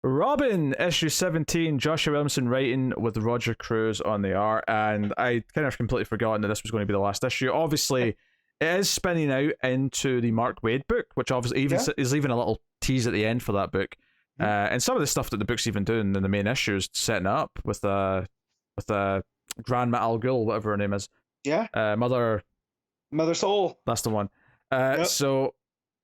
Robin, issue 17, Joshua Williamson writing with Roger Cruz on the art, and I kind of completely forgotten that this was going to be the last issue. Obviously, it is spinning out into the Mark Waid book, which obviously is even a little tease at the end for that book. And some of the stuff that the book's even doing in the main issue is setting up with Grandma Al Ghul, whatever her name is. Yeah. Mother Soul. That's the one. So,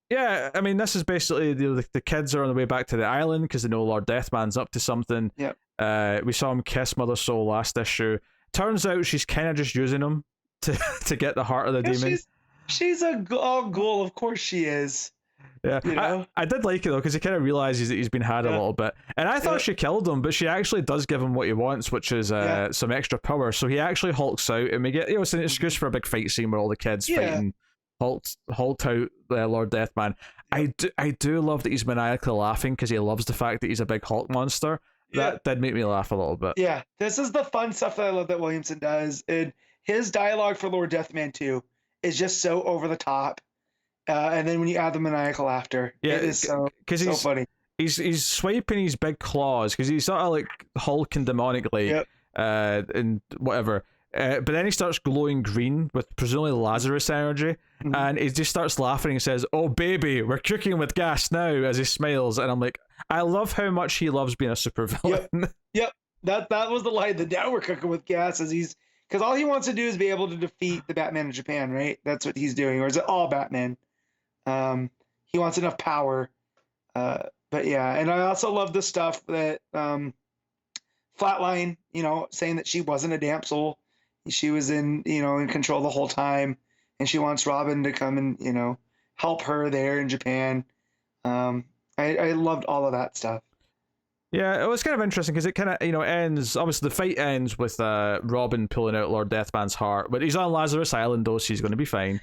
yeah, I mean, this is basically the kids are on the way back to the island because they know Lord Deathman's up to something. Yep. We saw him kiss Mother Soul last issue. Turns out she's kind of just using him to get the heart of the demon. She's a ghoul, of course she is. Yeah, you know? I did like it though because he kind of realizes that he's been had a little bit, and I thought she killed him, but she actually does give him what he wants, which is some extra power. So he actually hulks out, and we get it's an excuse for a big fight scene where all the kids fighting Hulk out Lord Deathman. I do love that he's maniacally laughing because he loves the fact that he's a big Hulk monster. That did make me laugh a little bit. Yeah, this is the fun stuff that I love that Williamson does, and his dialogue for Lord Deathman 2 is just so over the top. And then when you add the maniacal laughter, it is so funny. He's swiping his big claws because he's sort of like hulking demonically, and whatever. But then he starts glowing green with presumably Lazarus energy, and he just starts laughing and says, "Oh baby, we're cooking with gas now," as he smiles. And I'm like, I love how much he loves being a supervillain. Yep. That was the line. The now we're cooking with gas, as because all he wants to do is be able to defeat the Batman of Japan, right? That's what he's doing, or is it all Batman? He wants enough power. But yeah, and I also love the stuff that Flatline, saying that she wasn't a damsel. She was in control the whole time, and she wants Robin to come and, help her there in Japan. I loved all of that stuff. Yeah, it was kind of interesting because it kind of, ends, obviously the fight ends with Robin pulling out Lord Deathman's heart, but he's on Lazarus Island though, so he's going to be fine.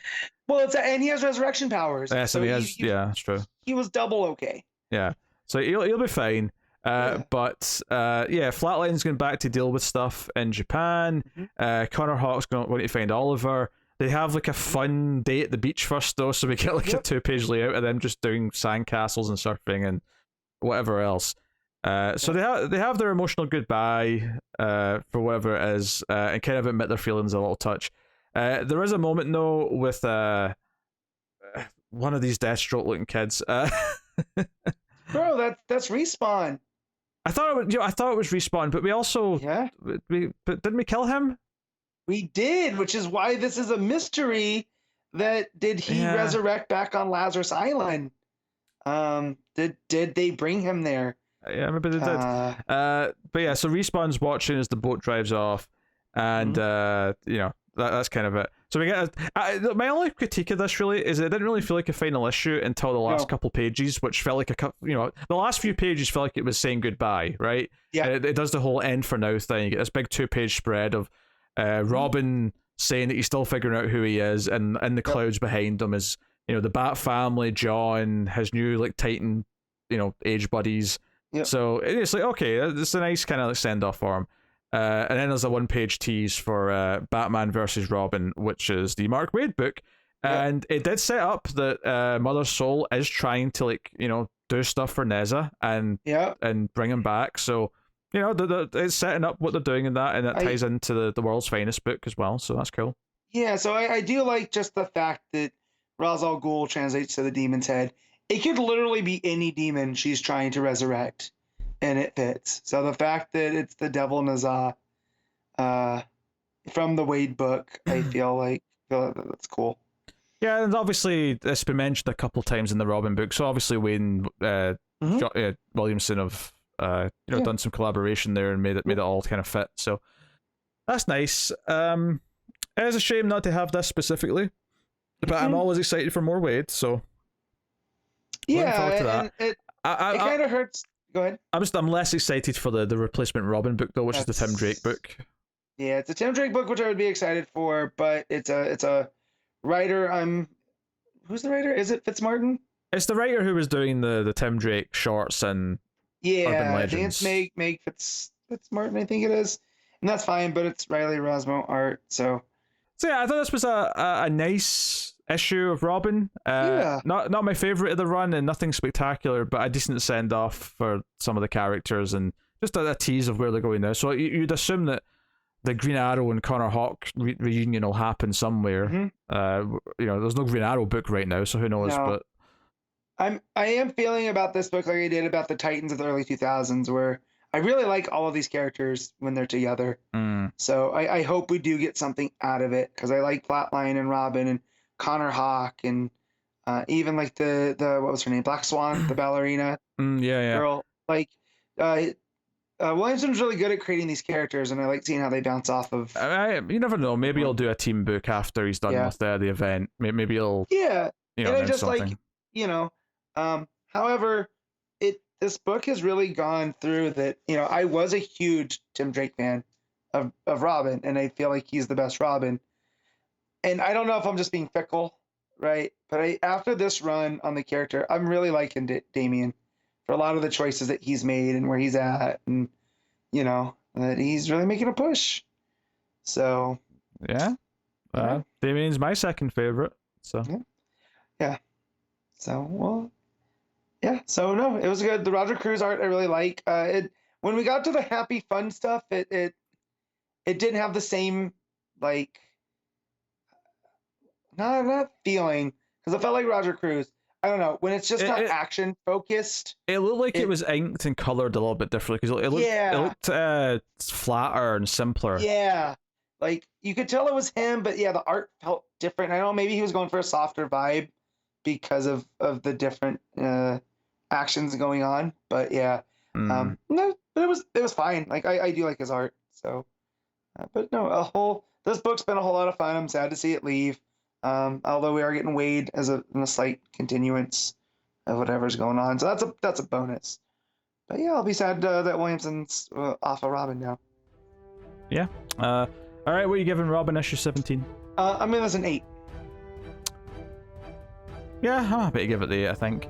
Well, and he has resurrection powers. Yes, so that's true. He was double okay. Yeah, so he'll be fine. But Flatline's going back to deal with stuff in Japan. Connor Hawk's going to find Oliver. They have like a fun day at the beach first though, so we get like a 2-page layout of them just doing sandcastles and surfing and whatever else. So they have their emotional goodbye for whatever it is, and kind of admit their feelings a little touch. There is a moment though with one of these Deathstroke looking kids. Bro, that's Respawn. I thought it was Respawn, but we also but didn't we kill him? We did, which is why this is a mystery. That did he resurrect back on Lazarus Island? Did they bring him there? Yeah, maybe they did. But yeah, so Respawn's watching as the boat drives off, and that's kind of it. So we get my only critique of this really is it didn't really feel like a final issue until the last couple pages, which felt like the last few pages felt like it was saying goodbye, right? Yeah. And it does the whole end for now thing. You get this big 2-page spread of Robin saying that he's still figuring out who he is, and in the clouds behind him is the Bat family, John, his new like Titan, age buddies. Yep. So it's like, okay, it's a nice kind of like send off for him. And then there's a 1-page tease for Batman versus Robin, which is the Mark Waid book. And it did set up that Mother Soul is trying to do stuff for Neza and bring him back. So, it's setting up what they're doing in that, and that ties into the world's finest book as well. So that's cool. Yeah, so I do like just the fact that Ra's al Ghul translates to the demon's head. It could literally be any demon she's trying to resurrect, and it fits. So the fact that it's the Devil Nazah from the Waid book, I feel like that's cool. Yeah, and obviously it's been mentioned a couple times in the Robin book. So obviously Wayne Williamson have done some collaboration there and made it all kind of fit. So that's nice. It is a shame not to have this specifically, but I'm always excited for more Waid. So. Yeah, it kind of hurts. Go ahead. I'm less excited for the replacement Robin book though, which is the Tim Drake book. Yeah, it's a Tim Drake book, which I would be excited for, but it's a writer. Who's the writer? Is it Fitzmartin? It's the writer who was doing the Tim Drake shorts and Urban Legends. I think it's Meg Fitzmartin, I think it is, and that's fine. But it's Riley Rosmo art, so. So yeah, I thought this was a nice issue of Robin. Not my favorite of the run, and nothing spectacular, but a decent send off for some of the characters, and just a tease of where they're going now. So you'd assume that the Green Arrow and Connor Hawke reunion will happen somewhere. There's no Green Arrow book right now, so who knows? No. But I am feeling about this book like I did about the Titans of the early 2000s, where I really like all of these characters when they're together. So I hope we do get something out of it, because I like Flatline and Robin and Connor Hawke, and even like the what was her name, Black Swan, the ballerina girl. Like Williamson's really good at creating these characters, and I like seeing how they bounce off of. You never know. Maybe he'll do a team book after he's done with the event. Maybe he'll and I just something. However, this book has really gone through that. I was a huge Tim Drake fan of Robin, and I feel like he's the best Robin. And I don't know if I'm just being fickle, right? But after this run on the character, I'm really liking Damian for a lot of the choices that he's made and where he's at, and that he's really making a push. So Damian's my second favorite. So So no, it was good. The Roger Cruz art I really like. When we got to the happy fun stuff, it didn't have the same like not feeling, because I felt like Roger Cruz. I don't know, when it's just not action focused. It looked like it was inked and colored a little bit differently, because it looked flatter and simpler. Yeah, like you could tell it was him, but the art felt different. I don't know, maybe he was going for a softer vibe because of the different actions going on. But no, but it was fine. Like I do like his art. So, but no, this book's been a whole lot of fun. I'm sad to see it leave. Although we are getting Wade as a slight continuance of whatever's going on, so that's a bonus. But I'll be sad that Williamson's off of Robin now. Yeah. All right, what are you giving Robin issue 17? I'm giving this an 8. Yeah, I bet you give it the 8, I think.